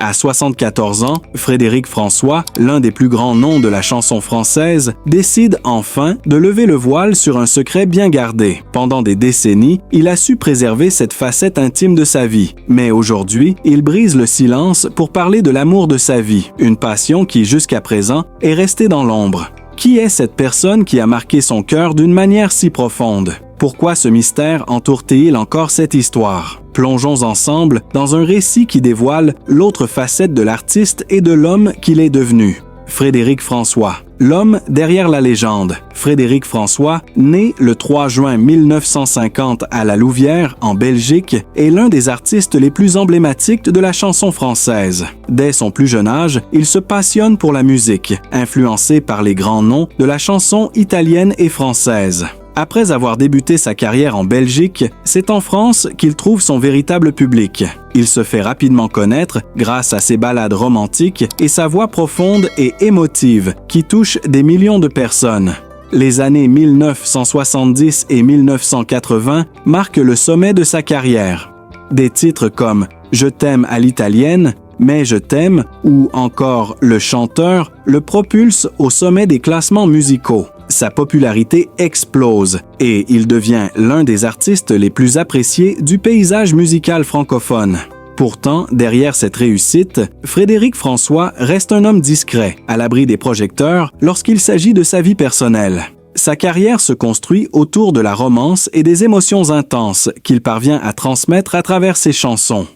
À 74 ans, Frédéric François, l'un des plus grands noms de la chanson française, décide enfin de lever le voile sur un secret bien gardé. Pendant des décennies, il a su préserver cette facette intime de sa vie. Mais aujourd'hui, il brise le silence pour parler de l'amour de sa vie, une passion qui, jusqu'à présent, est restée dans l'ombre. Qui est cette personne qui a marqué son cœur d'une manière si profonde? Pourquoi ce mystère entoure-t-il encore cette histoire? Plongeons ensemble dans un récit qui dévoile l'autre facette de l'artiste et de l'homme qu'il est devenu. Frédéric François, l'homme derrière la légende. Frédéric François, né le 3 juin 1950 à La Louvière, en Belgique, est l'un des artistes les plus emblématiques de la chanson française. Dès son plus jeune âge, il se passionne pour la musique, influencé par les grands noms de la chanson italienne et française. Après avoir débuté sa carrière en Belgique, c'est en France qu'il trouve son véritable public. Il se fait rapidement connaître grâce à ses ballades romantiques et sa voix profonde et émotive qui touche des millions de personnes. Les années 1970 et 1980 marquent le sommet de sa carrière. Des titres comme « Je t'aime à l'italienne », « Mais je t'aime » ou encore « Le chanteur » le propulsent au sommet des classements musicaux. Sa popularité explose et il devient l'un des artistes les plus appréciés du paysage musical francophone. Pourtant, derrière cette réussite, Frédéric François reste un homme discret, à l'abri des projecteurs lorsqu'il s'agit de sa vie personnelle. Sa carrière se construit autour de la romance et des émotions intenses qu'il parvient à transmettre à travers ses chansons.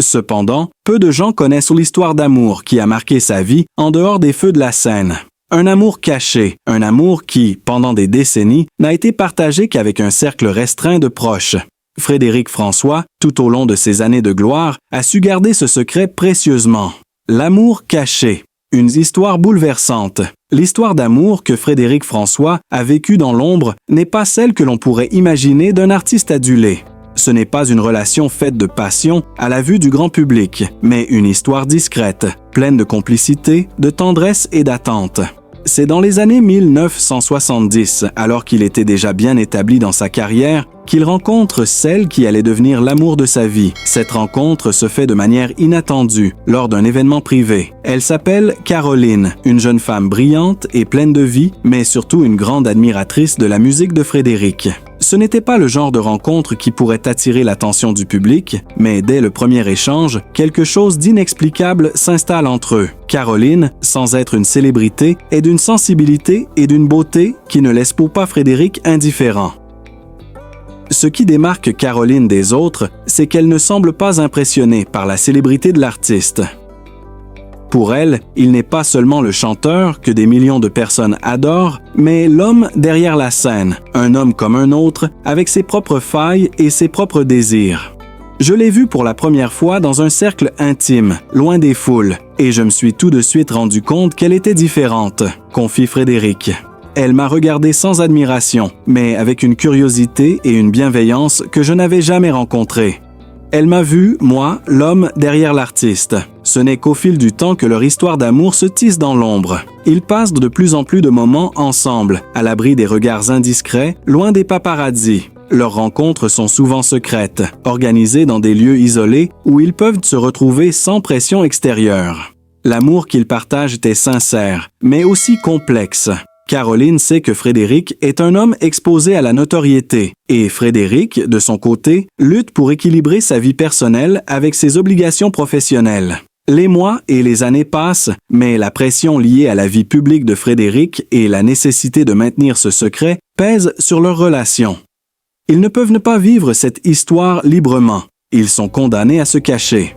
Cependant, peu de gens connaissent l'histoire d'amour qui a marqué sa vie en dehors des feux de la scène. Un amour caché, un amour qui, pendant des décennies, n'a été partagé qu'avec un cercle restreint de proches. Frédéric François, tout au long de ses années de gloire, a su garder ce secret précieusement. L'amour caché, une histoire bouleversante. L'histoire d'amour que Frédéric François a vécue dans l'ombre n'est pas celle que l'on pourrait imaginer d'un artiste adulé. Ce n'est pas une relation faite de passion à la vue du grand public, mais une histoire discrète, pleine de complicité, de tendresse et d'attente. C'est dans les années 1970, alors qu'il était déjà bien établi dans sa carrière, qu'il rencontre celle qui allait devenir l'amour de sa vie. Cette rencontre se fait de manière inattendue, lors d'un événement privé. Elle s'appelle Caroline, une jeune femme brillante et pleine de vie, mais surtout une grande admiratrice de la musique de Frédéric. Ce n'était pas le genre de rencontre qui pourrait attirer l'attention du public, mais dès le premier échange, quelque chose d'inexplicable s'installe entre eux. Caroline, sans être une célébrité, est d'une sensibilité et d'une beauté qui ne laisse pas Frédéric indifférent. Ce qui démarque Caroline des autres, c'est qu'elle ne semble pas impressionnée par la célébrité de l'artiste. Pour elle, il n'est pas seulement le chanteur que des millions de personnes adorent, mais l'homme derrière la scène, un homme comme un autre, avec ses propres failles et ses propres désirs. Je l'ai vue pour la première fois dans un cercle intime, loin des foules, et je me suis tout de suite rendu compte qu'elle était différente, confie Frédéric. Elle m'a regardé sans admiration, mais avec une curiosité et une bienveillance que je n'avais jamais rencontrées. Elle m'a vu, moi, l'homme derrière l'artiste. Ce n'est qu'au fil du temps que leur histoire d'amour se tisse dans l'ombre. Ils passent de plus en plus de moments ensemble, à l'abri des regards indiscrets, loin des paparazzis. Leurs rencontres sont souvent secrètes, organisées dans des lieux isolés où ils peuvent se retrouver sans pression extérieure. L'amour qu'ils partagent est sincère, mais aussi complexe. Caroline sait que Frédéric est un homme exposé à la notoriété et Frédéric, de son côté, lutte pour équilibrer sa vie personnelle avec ses obligations professionnelles. Les mois et les années passent, mais la pression liée à la vie publique de Frédéric et la nécessité de maintenir ce secret pèsent sur leur relation. Ils ne peuvent pas vivre cette histoire librement. Ils sont condamnés à se cacher.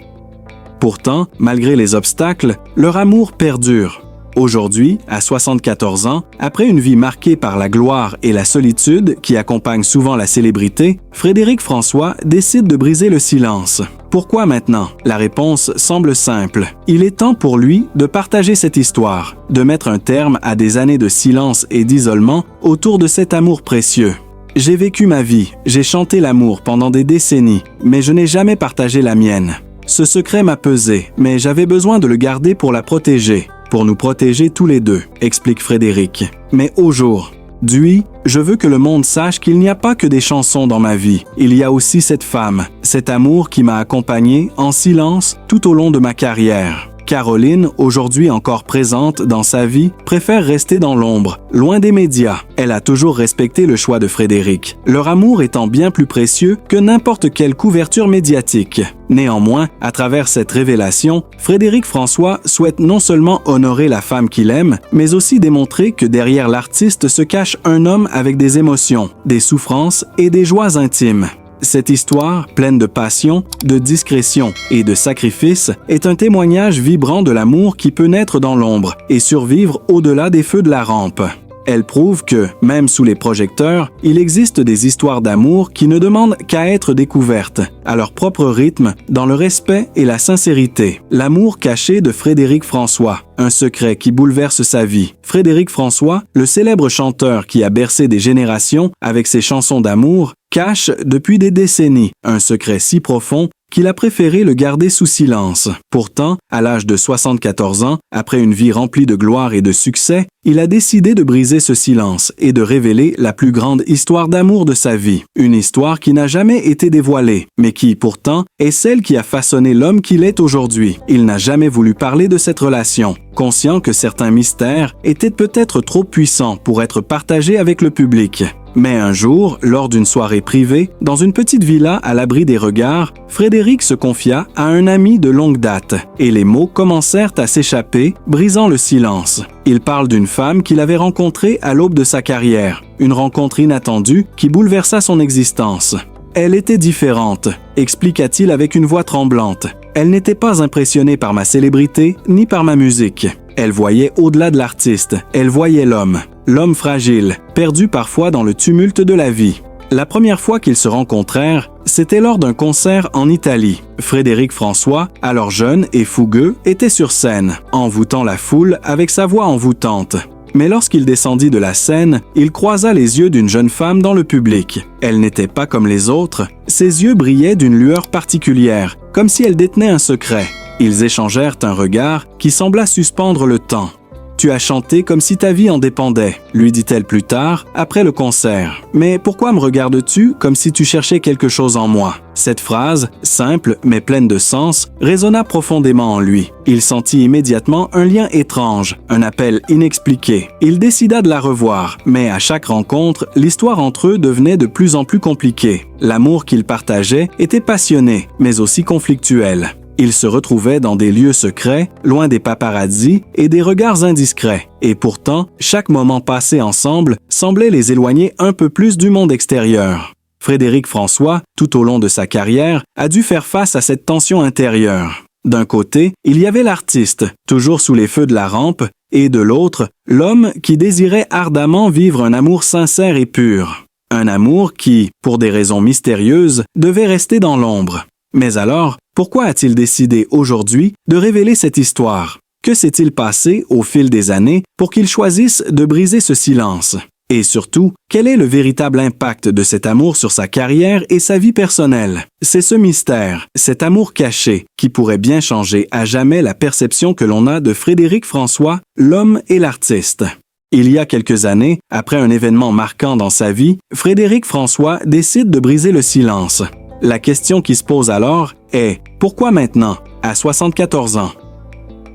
Pourtant, malgré les obstacles, leur amour perdure. Aujourd'hui, à 74 ans, après une vie marquée par la gloire et la solitude qui accompagnent souvent la célébrité, Frédéric François décide de briser le silence. Pourquoi maintenant? La réponse semble simple. Il est temps pour lui de partager cette histoire, de mettre un terme à des années de silence et d'isolement autour de cet amour précieux. J'ai vécu ma vie, j'ai chanté l'amour pendant des décennies, mais je n'ai jamais partagé la mienne. Ce secret m'a pesé, mais j'avais besoin de le garder pour la protéger. Pour nous protéger tous les deux, explique Frédéric. Mais aujourd'hui, Je veux que le monde sache qu'il n'y a pas que des chansons dans ma vie. Il y a aussi cette femme, cet amour qui m'a accompagné en silence tout au long de ma carrière. » Caroline, aujourd'hui encore présente dans sa vie, préfère rester dans l'ombre, loin des médias. Elle a toujours respecté le choix de Frédéric, leur amour étant bien plus précieux que n'importe quelle couverture médiatique. Néanmoins, à travers cette révélation, Frédéric François souhaite non seulement honorer la femme qu'il aime, mais aussi démontrer que derrière l'artiste se cache un homme avec des émotions, des souffrances et des joies intimes. Cette histoire, pleine de passion, de discrétion et de sacrifice, est un témoignage vibrant de l'amour qui peut naître dans l'ombre et survivre au-delà des feux de la rampe. Elle prouve que, même sous les projecteurs, il existe des histoires d'amour qui ne demandent qu'à être découvertes, à leur propre rythme, dans le respect et la sincérité. L'amour caché de Frédéric François, un secret qui bouleverse sa vie. Frédéric François, le célèbre chanteur qui a bercé des générations avec ses chansons d'amour, cache depuis des décennies un secret si profond qu'il a préféré le garder sous silence. Pourtant, à l'âge de 74 ans, après une vie remplie de gloire et de succès, il a décidé de briser ce silence et de révéler la plus grande histoire d'amour de sa vie. Une histoire qui n'a jamais été dévoilée, mais qui, pourtant, est celle qui a façonné l'homme qu'il est aujourd'hui. Il n'a jamais voulu parler de cette relation, conscient que certains mystères étaient peut-être trop puissants pour être partagés avec le public. Mais un jour, lors d'une soirée privée, dans une petite villa à l'abri des regards, Frédéric se confia à un ami de longue date, et les mots commencèrent à s'échapper, brisant le silence. Il parle d'une femme qu'il avait rencontrée à l'aube de sa carrière, une rencontre inattendue qui bouleversa son existence. Elle était différente, expliqua-t-il avec une voix tremblante. Elle n'était pas impressionnée par ma célébrité ni par ma musique. Elle voyait au-delà de l'artiste, elle voyait l'homme. L'homme fragile, perdu parfois dans le tumulte de la vie. La première fois qu'ils se rencontrèrent, c'était lors d'un concert en Italie. Frédéric François, alors jeune et fougueux, était sur scène, envoûtant la foule avec sa voix envoûtante. Mais lorsqu'il descendit de la scène, il croisa les yeux d'une jeune femme dans le public. Elle n'était pas comme les autres, ses yeux brillaient d'une lueur particulière, comme si elle détenait un secret. Ils échangèrent un regard qui sembla suspendre le temps. « Tu as chanté comme si ta vie en dépendait », lui dit-elle plus tard, après le concert. « Mais pourquoi me regardes-tu comme si tu cherchais quelque chose en moi ?» Cette phrase, simple mais pleine de sens, résonna profondément en lui. Il sentit immédiatement un lien étrange, un appel inexpliqué. Il décida de la revoir, mais à chaque rencontre, l'histoire entre eux devenait de plus en plus compliquée. L'amour qu'ils partageaient était passionné, mais aussi conflictuel. Ils se retrouvaient dans des lieux secrets, loin des paparazzis et des regards indiscrets. Et pourtant, chaque moment passé ensemble semblait les éloigner un peu plus du monde extérieur. Frédéric François, tout au long de sa carrière, a dû faire face à cette tension intérieure. D'un côté, il y avait l'artiste, toujours sous les feux de la rampe, et de l'autre, l'homme qui désirait ardemment vivre un amour sincère et pur. Un amour qui, pour des raisons mystérieuses, devait rester dans l'ombre. Mais alors, pourquoi a-t-il décidé aujourd'hui de révéler cette histoire? Que s'est-il passé au fil des années pour qu'il choisisse de briser ce silence? Et surtout, quel est le véritable impact de cet amour sur sa carrière et sa vie personnelle? C'est ce mystère, cet amour caché, qui pourrait bien changer à jamais la perception que l'on a de Frédéric François, l'homme et l'artiste. Il y a quelques années, après un événement marquant dans sa vie, Frédéric François décide de briser le silence. La question qui se pose alors est « Pourquoi maintenant, à 74 ans ?»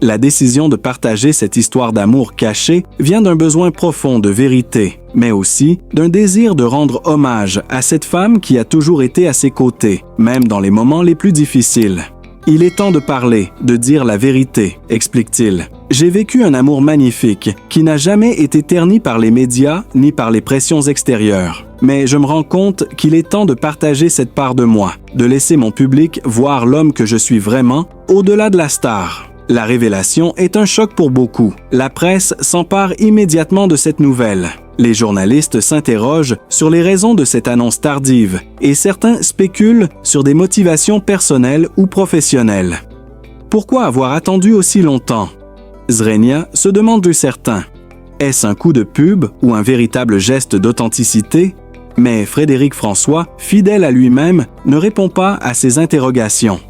La décision de partager cette histoire d'amour cachée vient d'un besoin profond de vérité, mais aussi d'un désir de rendre hommage à cette femme qui a toujours été à ses côtés, même dans les moments les plus difficiles. « Il est temps de parler, de dire la vérité », explique-t-il. « J'ai vécu un amour magnifique qui n'a jamais été terni par les médias ni par les pressions extérieures. Mais je me rends compte qu'il est temps de partager cette part de moi, de laisser mon public voir l'homme que je suis vraiment, au-delà de la star. » La révélation est un choc pour beaucoup. La presse s'empare immédiatement de cette nouvelle. Les journalistes s'interrogent sur les raisons de cette annonce tardive et certains spéculent sur des motivations personnelles ou professionnelles. Pourquoi avoir attendu aussi longtemps? Zrenia se demandent certains. Est-ce un coup de pub ou un véritable geste d'authenticité? Mais Frédéric François, fidèle à lui-même, ne répond pas à ces interrogations.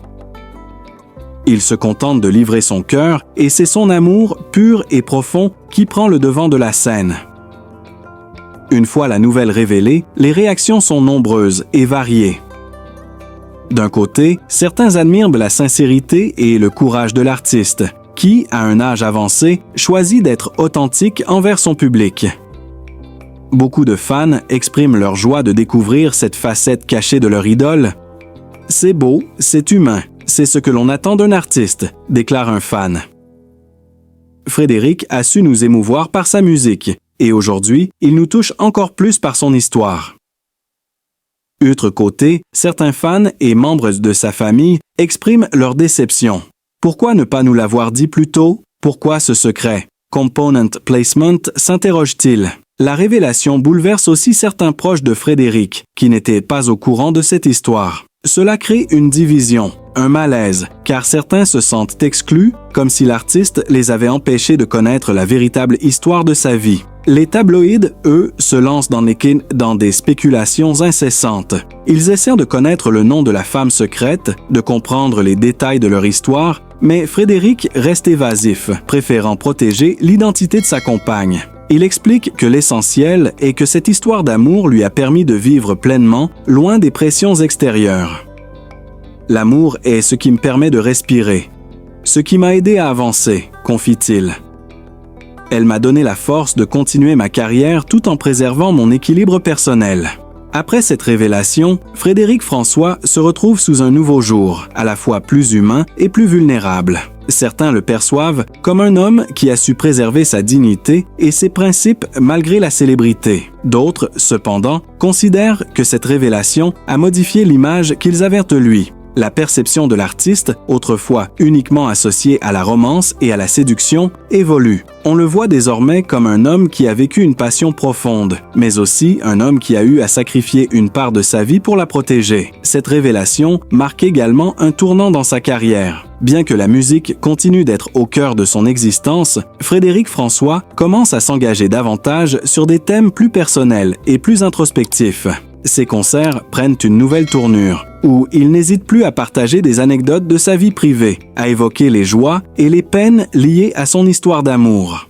Il se contente de livrer son cœur et c'est son amour pur et profond qui prend le devant de la scène. Une fois la nouvelle révélée, les réactions sont nombreuses et variées. D'un côté, certains admirent la sincérité et le courage de l'artiste, qui, à un âge avancé, choisit d'être authentique envers son public. Beaucoup de fans expriment leur joie de découvrir cette facette cachée de leur idole. « C'est beau, c'est humain, c'est ce que l'on attend d'un artiste », déclare un fan. Frédéric a su nous émouvoir par sa musique, et aujourd'hui, il nous touche encore plus par son histoire. Autre côté, certains fans et membres de sa famille expriment leur déception. Pourquoi ne pas nous l'avoir dit plus tôt? Pourquoi ce secret? Component placement, s'interroge-t-il. La révélation bouleverse aussi certains proches de Frédéric, qui n'étaient pas au courant de cette histoire. Cela crée une division, un malaise, car certains se sentent exclus, comme si l'artiste les avait empêchés de connaître la véritable histoire de sa vie. Les tabloïds, eux, se lancent dans des spéculations incessantes. Ils essaient de connaître le nom de la femme secrète, de comprendre les détails de leur histoire, mais Frédéric reste évasif, préférant protéger l'identité de sa compagne. Il explique que l'essentiel est que cette histoire d'amour lui a permis de vivre pleinement, loin des pressions extérieures. L'amour est ce qui me permet de respirer, ce qui m'a aidé à avancer, confie-t-il. Elle m'a donné la force de continuer ma carrière tout en préservant mon équilibre personnel. Après cette révélation, Frédéric François se retrouve sous un nouveau jour, à la fois plus humain et plus vulnérable. Certains le perçoivent comme un homme qui a su préserver sa dignité et ses principes malgré la célébrité. D'autres, cependant, considèrent que cette révélation a modifié l'image qu'ils avaient de lui. La perception de l'artiste, autrefois uniquement associée à la romance et à la séduction, évolue. On le voit désormais comme un homme qui a vécu une passion profonde, mais aussi un homme qui a eu à sacrifier une part de sa vie pour la protéger. Cette révélation marque également un tournant dans sa carrière. Bien que la musique continue d'être au cœur de son existence, Frédéric François commence à s'engager davantage sur des thèmes plus personnels et plus introspectifs. Ses concerts prennent une nouvelle tournure, où il n'hésite plus à partager des anecdotes de sa vie privée, à évoquer les joies et les peines liées à son histoire d'amour.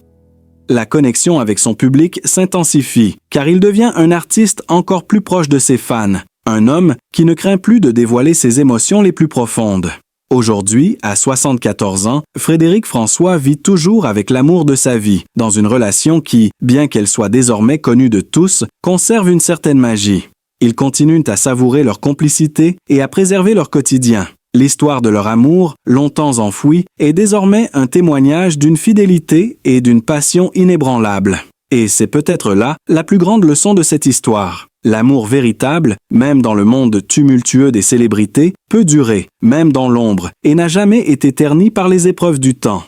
La connexion avec son public s'intensifie, car il devient un artiste encore plus proche de ses fans, un homme qui ne craint plus de dévoiler ses émotions les plus profondes. Aujourd'hui, à 74 ans, Frédéric François vit toujours avec l'amour de sa vie, dans une relation qui, bien qu'elle soit désormais connue de tous, conserve une certaine magie. Ils continuent à savourer leur complicité et à préserver leur quotidien. L'histoire de leur amour, longtemps enfouie, est désormais un témoignage d'une fidélité et d'une passion inébranlables. Et c'est peut-être là la plus grande leçon de cette histoire. L'amour véritable, même dans le monde tumultueux des célébrités, peut durer, même dans l'ombre, et n'a jamais été terni par les épreuves du temps.